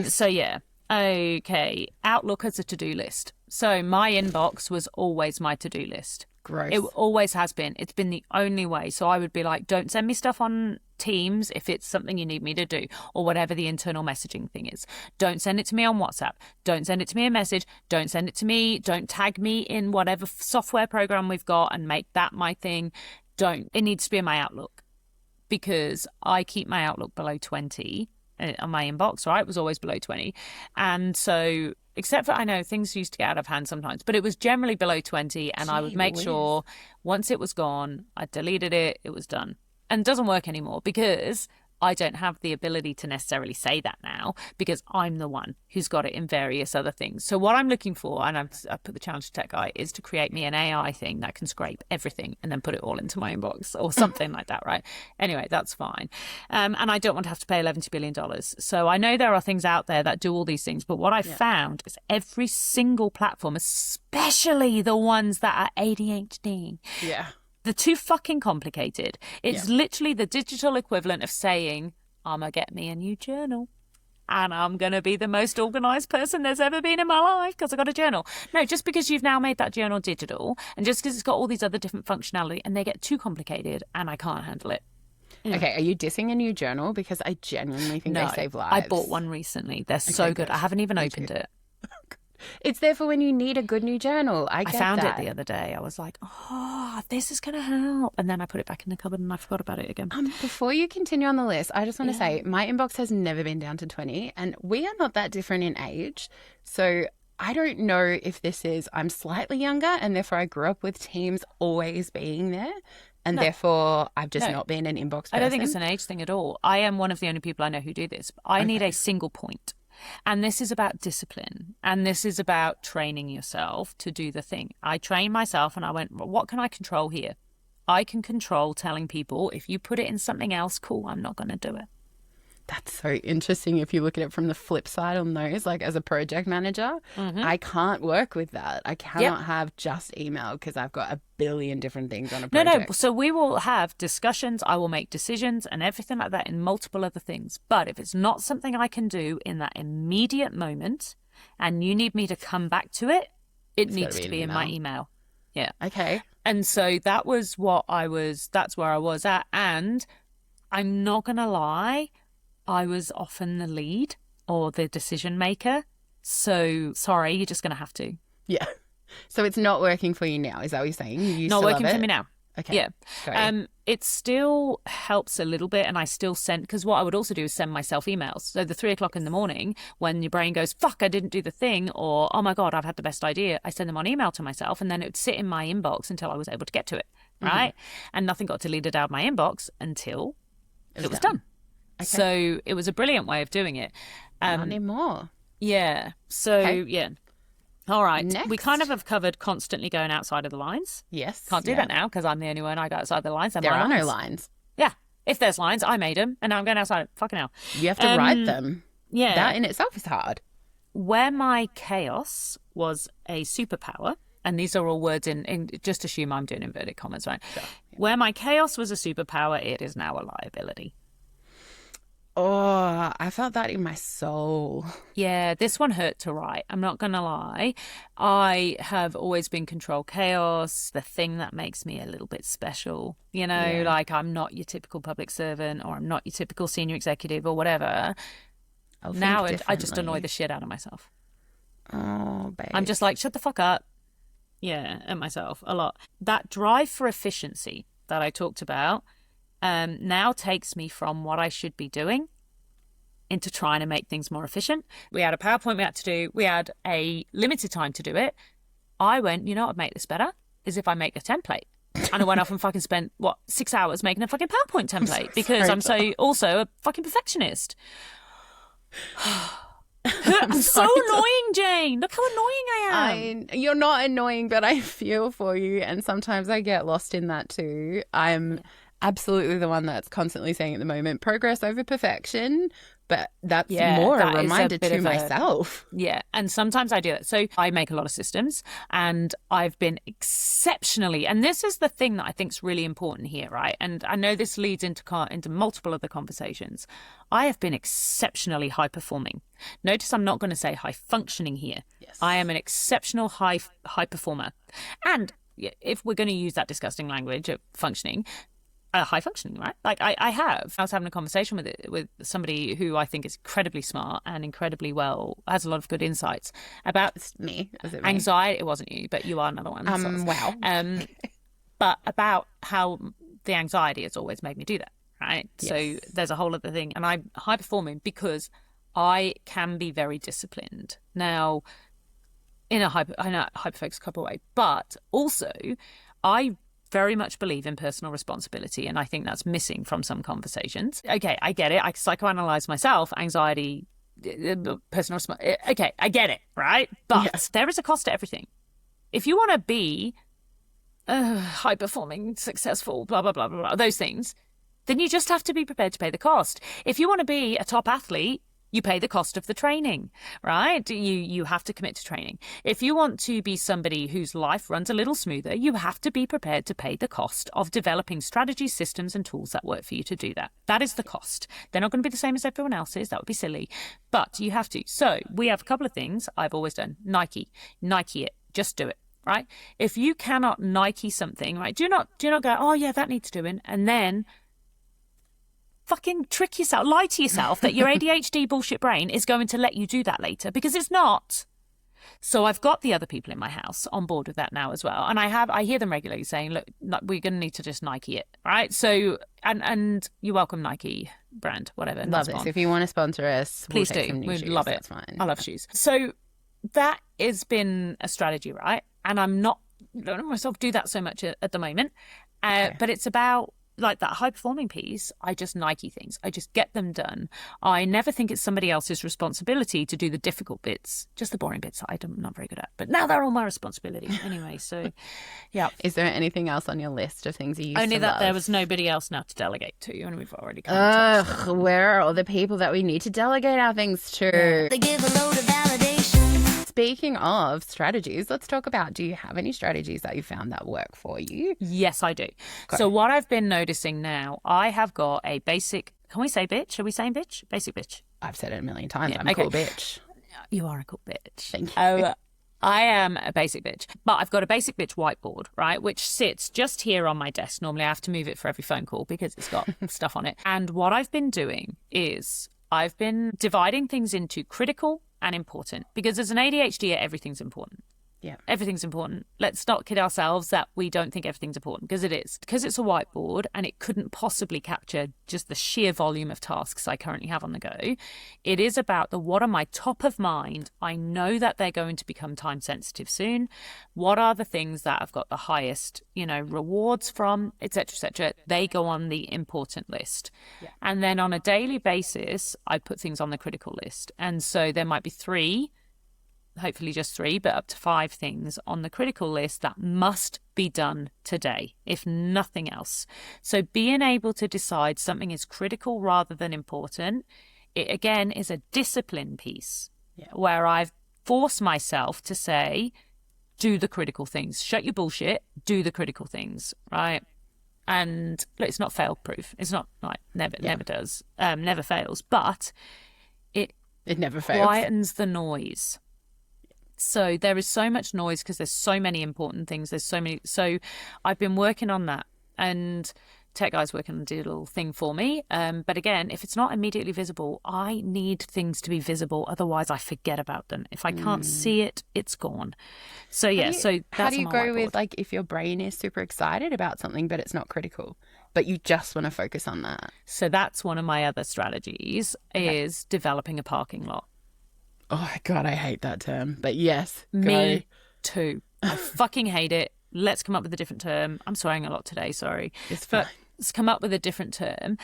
So, yeah. Okay. Outlook as a to-do list. So my inbox was always my to-do list. Gross. It always has been. It's been the only way. So I would be like, don't send me stuff on Teams if it's something you need me to do or whatever the internal messaging thing is. Don't send it to me on WhatsApp. Don't send it to me a message. Don't send it to me. Don't tag me in whatever software program we've got and make that my thing. Don't. It needs to be in my Outlook because I keep my Outlook below 20 on my inbox, right? It was always below 20. And so, except for, I know things used to get out of hand sometimes, but it was generally below 20. And I would make sure once it was gone, I deleted it, it was done. And it doesn't work anymore because I don't have the ability to necessarily say that now because I'm the one who's got it in various other things. So what I'm looking for, and I put the challenge to tech guy, is to create me an AI thing that can scrape everything and then put it all into my inbox or something like that, right? Anyway, that's fine. And I don't want to have to pay $11 billion. So I know there are things out there that do all these things, but what I've found is every single platform, especially the ones that are ADHD. Yeah. They're too fucking complicated. It's literally the digital equivalent of saying, I'm going to get me a new journal and I'm going to be the most organised person there's ever been in my life because I got a journal. No, just because you've now made that journal digital and just because it's got all these other different functionality and they get too complicated and I can't handle it. Okay, are you dissing a new journal? Because I genuinely think they save lives. I bought one recently. They're so good. I haven't even opened it. It's there for when you need a good new journal. I found it the other day. I was like, oh, this is going to help. And then I put it back in the cupboard and I forgot about it again. Before you continue on the list, I just want to say my inbox has never been down to 20 and we are not that different in age. So I don't know if this is I'm slightly younger and therefore I grew up with Teams always being there. And therefore, I've just not been an inbox person. I don't think it's an age thing at all. I am one of the only people I know who do this. I need a single point. And this is about discipline. And this is about training yourself to do the thing. I trained myself and I went, what can I control here? I can control telling people, if you put it in something else, cool, I'm not going to do it. That's so interesting if you look at it from the flip side on those, like as a project manager, I can't work with that. I cannot have just email because I've got a billion different things on a project. No. So we will have discussions. I will make decisions and everything like that in multiple other things. But if it's not something I can do in that immediate moment and you need me to come back to it, it needs to be in my email. Yeah. Okay. And so that's where I was at. And I'm not going to lie, I was often the lead or the decision maker. So sorry, you're just going to have to. Yeah. So it's not working for you now. Is that what you're saying? You used not to working love it? For me now. Okay. Yeah. Sorry. It still helps a little bit. And I still send, because what I would also do is send myself emails. So the 3 o'clock in the morning when your brain goes, fuck, I didn't do the thing. Or, oh my God, I've had the best idea. I send them on email to myself and then it would sit in my inbox until I was able to get to it. Right. And nothing got deleted out of my inbox until it was done. Okay. So it was a brilliant way of doing it. Not anymore. Yeah. So, yeah. All right. Next. We kind of have covered constantly going outside of the lines. Yes. Can't do that now because I'm the only one. I go outside the lines. There are no lines. Yeah. If there's lines, I made them and now I'm going outside. Fucking hell. You have to write them. Yeah. That in itself is hard. Where my chaos was a superpower, and these are all words in just assume I'm doing inverted commas, right? Sure. Yeah. Where my chaos was a superpower, it is now a liability. Oh, I felt that in my soul. Yeah, this one hurt to write. I'm not going to lie. I have always been control chaos, the thing that makes me a little bit special. You know, like I'm not your typical public servant or I'm not your typical senior executive or whatever. Now I just annoy the shit out of myself. Oh, babe. I'm just like, shut the fuck up. Yeah, at myself a lot. That drive for efficiency that I talked about now takes me from what I should be doing into trying to make things more efficient. We had a PowerPoint we had to do. We had a limited time to do it. I went, you know what would make this better? Is if I make a template. And I went off and fucking spent, 6 hours making a fucking PowerPoint template because I'm so also a fucking perfectionist. I'm so annoying, Jayne. Look how annoying I am. You're not annoying, but I feel for you. And sometimes I get lost in that too. I'm absolutely the one that's constantly saying at the moment, progress over perfection. But that's more a reminder to myself. Yeah. And sometimes I do that. So I make a lot of systems and I've been exceptionally, and this is the thing that I think is really important here, right? And I know this leads into multiple other conversations. I have been exceptionally high performing. Notice I'm not going to say high functioning here. Yes. I am an exceptional high performer. And if we're going to use that disgusting language of functioning, high functioning, right? Like I was having a conversation with somebody who I think is incredibly smart and incredibly has a lot of good insights about me. Anxiety. It wasn't you, but you are another one. Wow. But about how the anxiety has always made me do that, right? Yes. So there's a whole other thing, and I'm high performing because I can be very disciplined. Now, in a hyper-focused couple way, but also I very much believe in personal responsibility, and I think that's missing from some conversations. Okay, I get it. I psychoanalyze myself, anxiety, personal responsibility. Okay, I get it, right? But there is a cost to everything. If you want to be high-performing, successful, blah, blah, blah, blah, blah, those things, then you just have to be prepared to pay the cost. If you want to be a top athlete, you pay the cost of the training, right? You have to commit to training. If you want to be somebody whose life runs a little smoother, you have to be prepared to pay the cost of developing strategies, systems, and tools that work for you to do that. That is the cost. They're not going to be the same as everyone else's. That would be silly. But you have to. So we have a couple of things I've always done. Nike it. Just do it, right? If you cannot Nike something, right, do not go, oh yeah, that needs doing, and then fucking trick yourself, lie to yourself that your ADHD bullshit brain is going to let you do that later, because it's not. So I've got the other people in my house on board with that now as well. And I hear them regularly saying, look, we're going to need to just Nike it, right? So, and you're welcome, Nike brand, whatever. Love this. If you want to sponsor us, please do. We'd love it. That's fine. I love shoes. So that has been a strategy, right? And I don't let myself do that so much at the moment. But it's about, like, that high performing piece, I just Nike things. I just get them done. I never think it's somebody else's responsibility to do the difficult bits, just the boring bits I'm not very good at. But now they're all my responsibility anyway. So, yeah. Is there anything else on your list of things you used Only to that love? there was nobody else now to delegate to, and we've already covered. Where are all the people that we need to delegate our things to? They give a load of validation. Speaking of strategies, let's talk about, do you have any strategies that you found that work for you? Yes, I do. So what I've been noticing now, I have got a basic, can we say bitch? Are we saying bitch? Basic bitch. I've said it a million times. I'm a cool bitch. You are a cool bitch. Thank you. I am a basic bitch, but I've got a basic bitch whiteboard, right, which sits just here on my desk. Normally I have to move it for every phone call because it's got stuff on it. And what I've been doing is I've been dividing things into critical and important, because as an ADHD, everything's important. Yeah, everything's important. Let's not kid ourselves that we don't think everything's important, because it is. Because it's a whiteboard and it couldn't possibly capture just the sheer volume of tasks I currently have on the go. It is about what are my top of mind. I know that they're going to become time sensitive soon. What are the things that I've got the highest, rewards from, etc., etc. They go on the important list. Yeah. And then on a daily basis, I put things on the critical list. And so there might be 3, hopefully just 3, but up to 5 things on the critical list that must be done today, if nothing else. So being able to decide something is critical rather than important, it again is a discipline piece where I've forced myself to say, do the critical things. Shut your bullshit, do the critical things, right? And look, it's not fail proof. It's not like never does, never fails, but it never fails. Quietens the noise. So there is so much noise because there's so many important things. So I've been working on that and tech guy's working on a digital thing for me. But again, if it's not immediately visible, I need things to be visible. Otherwise, I forget about them. If I can't see it, it's gone. So yeah, how do you on my go whiteboard. with like if your brain is super excited about something, but it's not critical, but you just want to focus on that? So that's one of my other strategies is developing a parking lot. Oh my God, I hate that term. But yes, go. Me too. I fucking hate it. Let's come up with a different term. I'm swearing a lot today, sorry. It's fine. But let's come up with a different term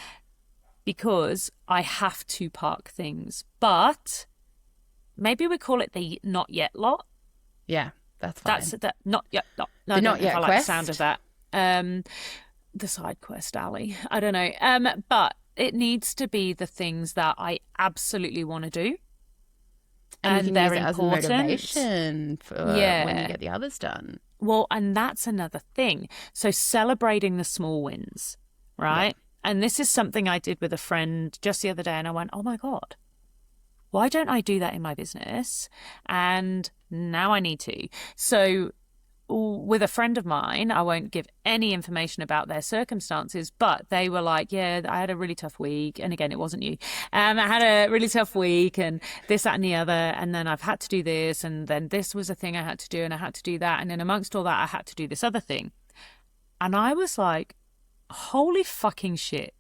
because I have to park things. But maybe we call it the not yet lot. Yeah, that's fine. That's the not yet lot. No, The I don't not know if yet I like quest? the sound of that. The side quest alley. I don't know. But it needs to be the things that I absolutely want to do. And you can they're use it as a important. motivation for when you get the others done. Well, and that's another thing. So celebrating the small wins, right? Yeah. And this is something I did with a friend just the other day, and I went, oh my God, why don't I do that in my business? And now I need to. So with a friend of mine, I won't give any information about their circumstances, but they were like, yeah, I had a really tough week. And again, it wasn't you. I had a really tough week and this, that, and the other. And then I've had to do this. And then this was a thing I had to do and I had to do that. And then amongst all that, I had to do this other thing. And I was like, holy fucking shit.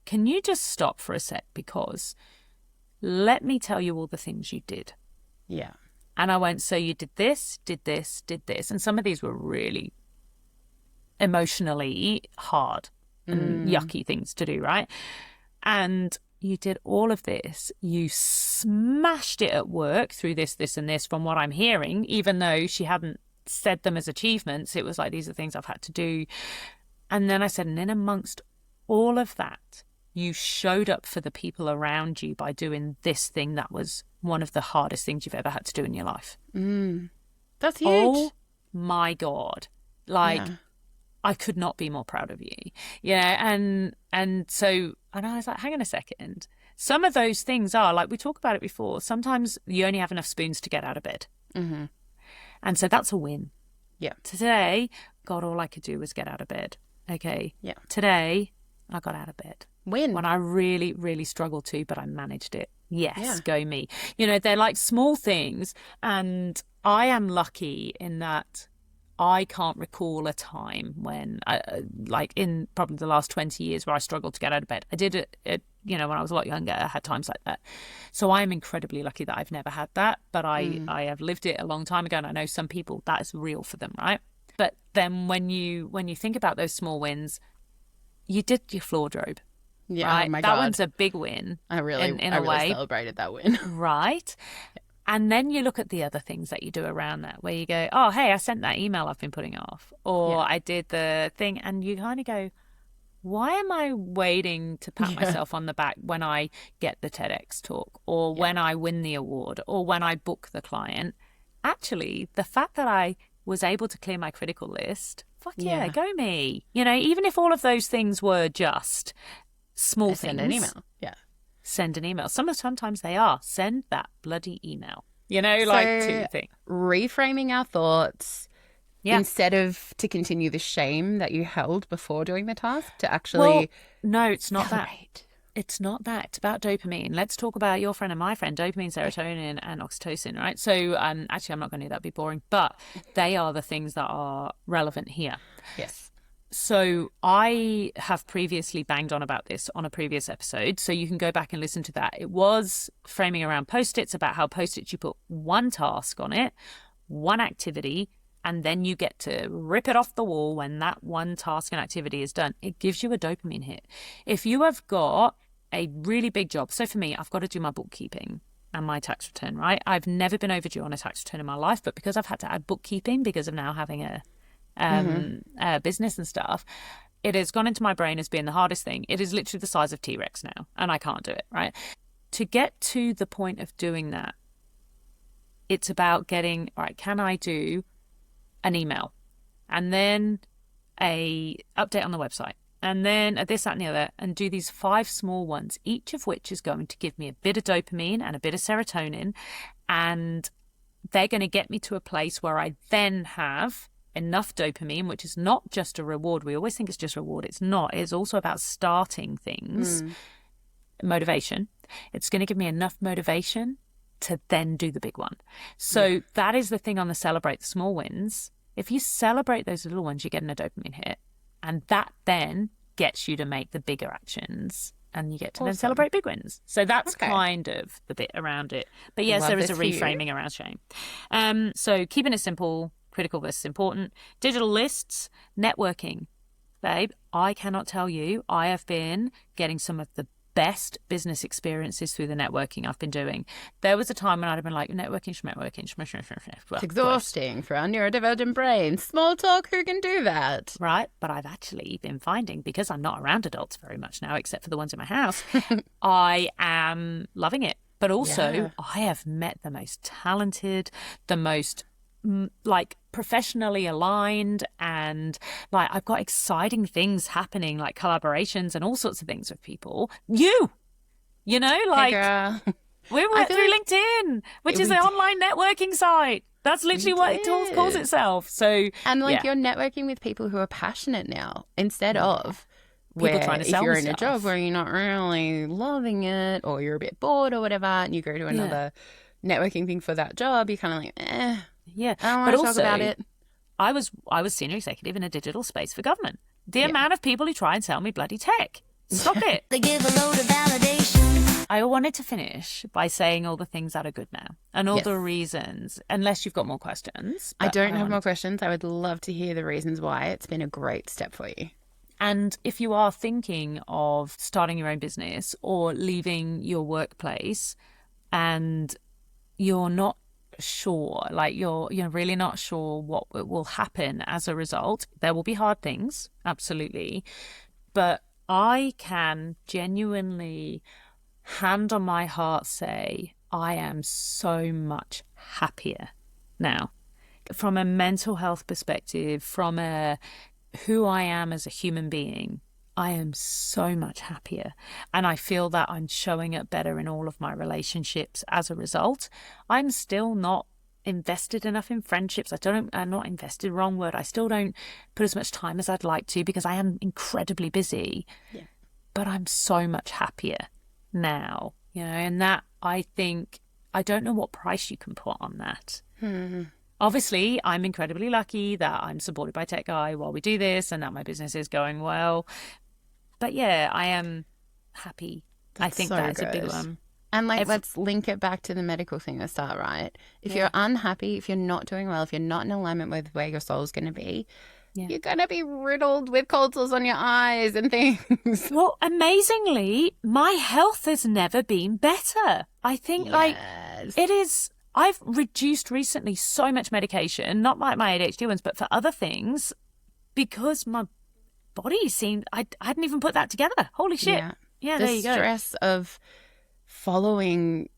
Can you just stop for a sec? Because let me tell you all the things you did. Yeah. And I went, so you did this, did this, did this. And some of these were really emotionally hard and yucky things to do, right? And you did all of this. You smashed it at work through this, this, and this from what I'm hearing, even though she hadn't said them as achievements. It was like, these are things I've had to do. And then I said, and in amongst all of that, you showed up for the people around you by doing this thing that was one of the hardest things you've ever had to do in your life. That's huge. Oh my God. Like, I could not be more proud of you. Yeah. And I was like, hang on a second. Some of those things are like, we talked about it before. Sometimes you only have enough spoons to get out of bed. Mm-hmm. And so that's a win. Yeah. Today, God, all I could do was get out of bed. Okay. Yeah. Today, I got out of bed. Win. When I really, really struggled to, but I managed it. Yes, go me. You know, they're like small things. And I am lucky in that I can't recall a time when, like in probably the last 20 years where I struggled to get out of bed. I did it, you know, when I was a lot younger, I had times like that. So I am incredibly lucky that I've never had that. But I have lived it a long time ago. And I know some people, that is real for them, right? But then when you think about those small wins, you did your floordrobe. Yeah, right? oh my that God. one's a big win. I really a way. celebrated that win. Right. And then you look at the other things that you do around that, where you go, oh, hey, I sent that email I've been putting off, or I did the thing, and you kind of go, why am I waiting to pat myself on the back when I get the TEDx talk, or when I win the award, or when I book the client? Actually, the fact that I was able to clear my critical list, fuck yeah, go me. You know, even if all of those things were just small things. Send an email. Yeah. Send an email. Sometimes they are. Send that bloody email. You know, like two things. Reframing our thoughts instead of to continue the shame that you held before doing the task to actually. Well, no, it's not that. celebrate. It's not that. It's about dopamine. Let's talk about your friend and my friend, dopamine, serotonin, and oxytocin, right? So actually, I'm not going to do that. It'd be boring. But they are the things that are relevant here. Yes. So I have previously banged on about this on a previous episode, so you can go back and listen to that. It was framing around Post-its, about how Post-its, you put one task on it, one activity, and then you get to rip it off the wall when that one task and activity is done. It gives you a dopamine hit. If you have got a really big job, so for me, I've got to do my bookkeeping and my tax return, right? I've never been overdue on a tax return in my life, but because I've had to add bookkeeping because of now having a business and stuff, it has gone into my brain as being the hardest thing. It is literally the size of T-Rex now, and I can't do it, right? To get to the point of doing that, it's about getting, all right, can I do an email and then a update on the website and then a this, that, and the other, and do these 5 small ones, each of which is going to give me a bit of dopamine and a bit of serotonin, and they're going to get me to a place where I then have enough dopamine, which is not just a reward. We always think it's just reward. It's not. It's also about starting things. Motivation. It's going to give me enough motivation to then do the big one. So that is the thing on the celebrate the small wins. If you celebrate those little ones, you're getting a dopamine hit. And that then gets you to make the bigger actions. And you get to then celebrate big wins. So that's kind of the bit around it. But yes, there is a reframing around shame. So keeping it simple, critical versus important. Digital lists, networking. Babe, I cannot tell you, I have been getting some of the best business experiences through the networking I've been doing. There was a time when I'd have been like, networking. It's exhausting for our neurodivergent brain. Small talk, who can do that? Right, but I've actually been finding, because I'm not around adults very much now, except for the ones in my house, I am loving it. But also, I have met the most talented, the most like professionally aligned, and like I've got exciting things happening, like collaborations and all sorts of things with people. You know, like we went through LinkedIn, which is an online networking site. That's literally what it calls itself. So, and like you're networking with people who are passionate now, instead of people trying to sell if you're in stuff. a job where you're not really loving it, or you're a bit bored or whatever, and you go to another networking thing for that job, you're kind of like, yeah, I don't want to talk about it. I was senior executive in a digital space for government. The amount of people who try and sell me bloody tech. Stop it. They give a load of validation. I wanted to finish by saying all the things that are good now and all the reasons, unless you've got more questions. I don't have more questions. I would love to hear the reasons why. It's been a great step for you. And if you are thinking of starting your own business or leaving your workplace and you're not sure, like you're really not sure what will happen as a result, there will be hard things, absolutely. But I can genuinely, hand on my heart, say I am so much happier now. From a mental health perspective, from a who I am as a human being, I am so much happier. And I feel that I'm showing up better in all of my relationships as a result. I'm still not invested enough in friendships. I'm not invested, wrong word. I still don't put as much time as I'd like to because I am incredibly busy. Yeah. But I'm so much happier now, and that, I think, I don't know what price you can put on that. Obviously, I'm incredibly lucky that I'm supported by Tech Guy while we do this and that my business is going well. But yeah, I am happy. I think so that's good. a big one. And let's link it back to the medical thing at the start, right? If you're unhappy, if you're not doing well, if you're not in alignment with where your soul's going to be, you're going to be riddled with cold sores on your eyes and things. Well, amazingly, my health has never been better. I think it is. I've reduced recently so much medication, not like my ADHD ones, but for other things, because my body seemed, I hadn't even put that together. Holy shit. Yeah, there you go. The stress of following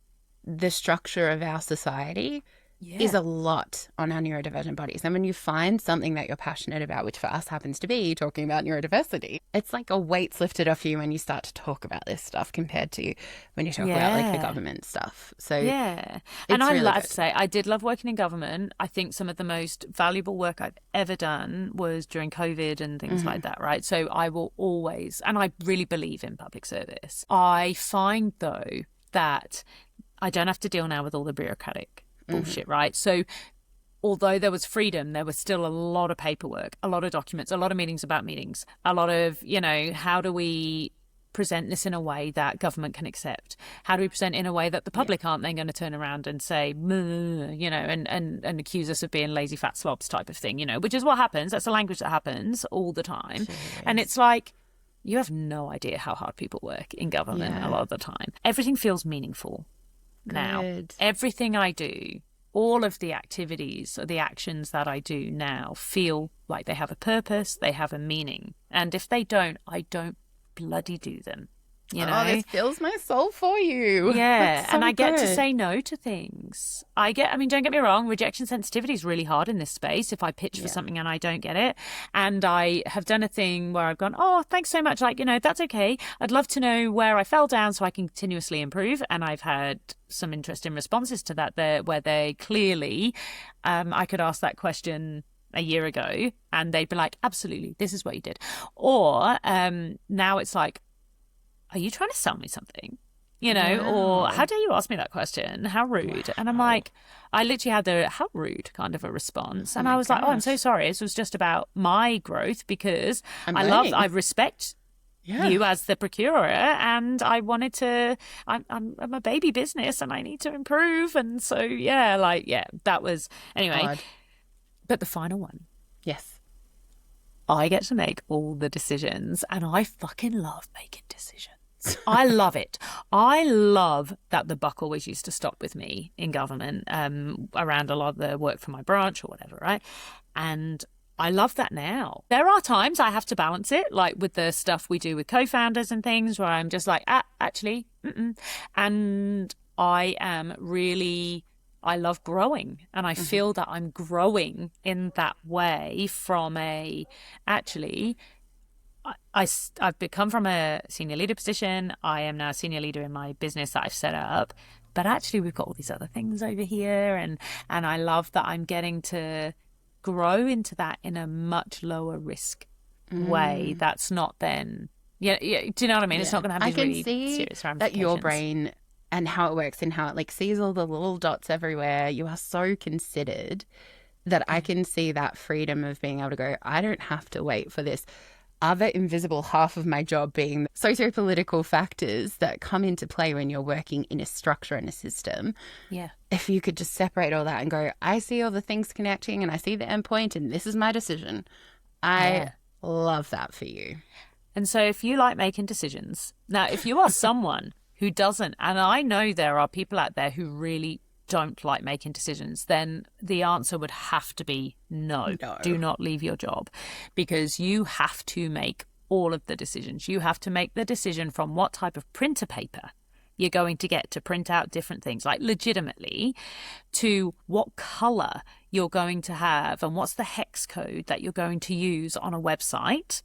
the structure of our society is a lot on our neurodivergent bodies. And when you find something that you're passionate about, which for us happens to be talking about neurodiversity, it's like a weight's lifted off you when you start to talk about this stuff compared to when you talk about like the government stuff. So and I really love to say, I did love working in government. I think some of the most valuable work I've ever done was during COVID and things like that, right? So I will always, and I really believe in public service. I find though that I don't have to deal now with all the bureaucratic bullshit, right? So although there was freedom, there was still a lot of paperwork, a lot of documents, a lot of meetings about meetings, a lot of, how do we present this in a way that government can accept? How do we present in a way that the public aren't then going to turn around and say, and accuse us of being lazy fat slobs type of thing, which is what happens. That's the language that happens all the time. Jeez. And it's like, you have no idea how hard people work in government a lot of the time. Everything feels meaningful. Now, everything I do, all of the activities or the actions that I do now feel like they have a purpose, they have a meaning. And if they don't, I don't bloody do them. Oh, this fills my soul for you. Yeah, so and I get to good. say no to things. Don't get me wrong, rejection sensitivity is really hard in this space if I pitch for something and I don't get it. And I have done a thing where I've gone, oh, thanks so much. That's okay. I'd love to know where I fell down so I can continuously improve. And I've had some interesting responses to that there where they clearly, I could ask that question a year ago, and they'd be like, absolutely, this is what you did. Or now it's like, are you trying to sell me something? You know, or how dare you ask me that question? How rude. And I'm like, I literally had the how rude kind of a response. And I was like, oh, I'm so sorry. This was just about my growth because I respect you as the procurer, and I wanted to, I'm a baby business and I need to improve. And so, that was, anyway. God. But the final one. Yes. I get to make all the decisions, and I fucking love making decisions. I love it. I love that the buck always used to stop with me in government around a lot of the work for my branch or whatever, right? And I love that now. There are times I have to balance it, like with the stuff we do with co-founders and things, where I'm just like, actually, and I love growing, and I feel that I'm growing in that way from I've become from a senior leader position. I am now a senior leader in my business that I've set up. But actually, we've got all these other things over here. And I love that I'm getting to grow into that in a much lower risk way. That's not then... Yeah, do you know what I mean? Yeah. It's not going to have these really serious ramifications. That your brain and how it works and how it sees all the little dots everywhere. You are so considered that I can see that freedom of being able to go, I don't have to wait for this other invisible half of my job being socio-political factors that come into play when you're working in a structure and a system. Yeah. If you could just separate all that and go, I see all the things connecting and I see the endpoint and this is my decision. I love that for you. And so if you like making decisions, now if you are someone who doesn't, and I know there are people out there who really don't like making decisions, then the answer would have to be no. Do not leave your job, because you have to make all of the decisions. You have to make the decision from what type of printer paper you're going to get to print out different things, like legitimately, to what color you're going to have and what's the hex code that you're going to use on a website,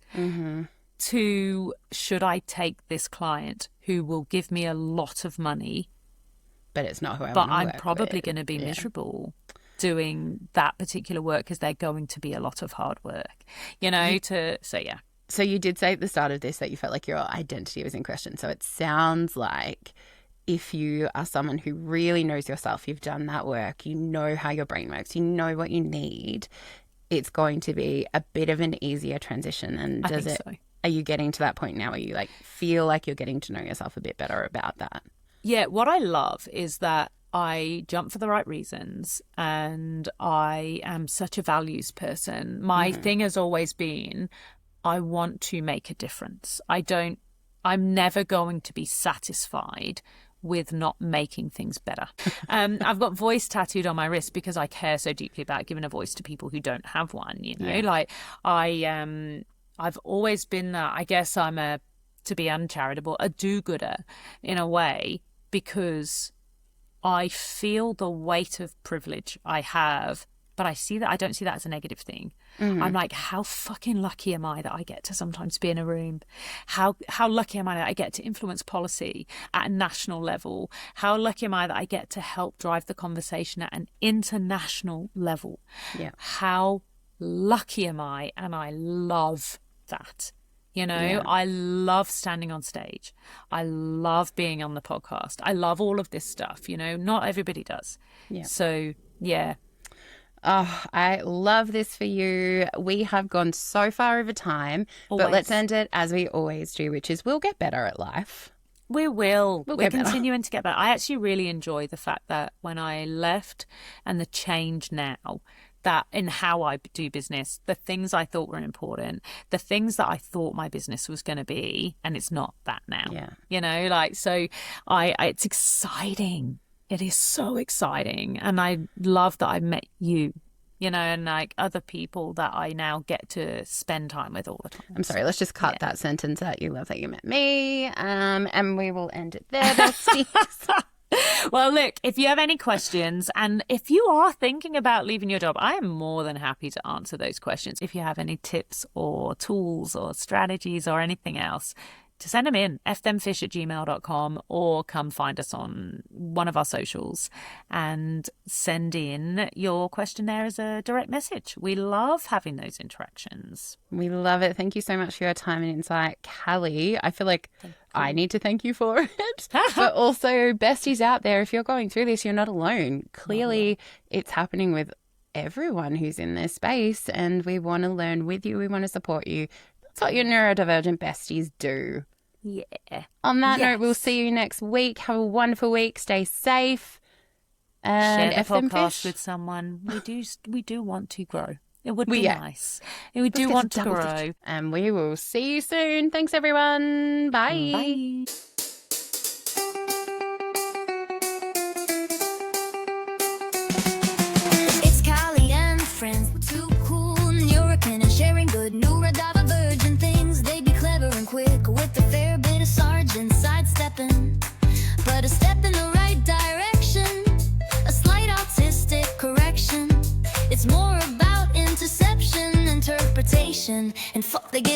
to should I take this client who will give me a lot of money, but it's not who I want to work with. But I'm probably going to be miserable doing that particular work because they're going to be a lot of hard work, So you did say at the start of this that you felt like your identity was in question. So it sounds like if you are someone who really knows yourself, you've done that work, you know how your brain works, you know what you need, it's going to be a bit of an easier transition. And are you getting to that point now where you feel like you're getting to know yourself a bit better about that? Yeah, what I love is that I jump for the right reasons, and I am such a values person. My thing has always been, I want to make a difference. I'm never going to be satisfied with not making things better. I've got voice tattooed on my wrist because I care so deeply about giving a voice to people who don't have one, I've always been that. I guess I'm to be uncharitable, a do-gooder in a way, because I feel the weight of privilege I have, but I don't see that as a negative thing. I'm like, how fucking lucky am I that I get to sometimes be in a room? How lucky am I that I get to influence policy at a national level? How lucky am I that I get to help drive the conversation at an international level? Yeah. How lucky am I? And I love that. I love standing on stage. I love being on the podcast. I love all of this stuff. Not everybody does. Yeah. So, yeah. Oh, I love this for you. We have gone so far over time, but let's end it as we always do, which is we'll get better at life. We will. We're continuing to get better. I actually really enjoy the fact that when I left and the change now, that in how I do business, the things I thought were important, the things that I thought my business was going to be, and it's not that now. Yeah. So it's exciting. It is so exciting. And I love that I met you, and other people that I now get to spend time with all the time. I'm sorry, let's just cut that sentence out. You love that you met me. And we will end it there, besties. Well, look, if you have any questions, and if you are thinking about leaving your job, I am more than happy to answer those questions. If you have any tips or tools or strategies or anything else, to send them in, fthemfish@gmail.com, or come find us on one of our socials and send in your questionnaire as a direct message. We love having those interactions. We love it. Thank you so much for your time and insight, Callie. I feel like I need to thank you for it. But also, besties out there, if you're going through this, you're not alone. Clearly, it's happening with everyone who's in this space, and we want to learn with you. We want to support you. That's what your neurodivergent besties do. Yeah. On that note, we'll see you next week. Have a wonderful week. Stay safe. And share the FM podcast Fish. with someone. We do want to grow. It would be nice. We do want to grow. And we will see you soon. Thanks, everyone. Bye. Bye. It's Callie and friends. We're too cool, Neurokin and sharing good neurodivergent things. They be clever and quick with a fair bit of sergeant sidestepping, but a step in the right direction, a slight autistic correction. It's more about interception, interpretation, and fuck the game.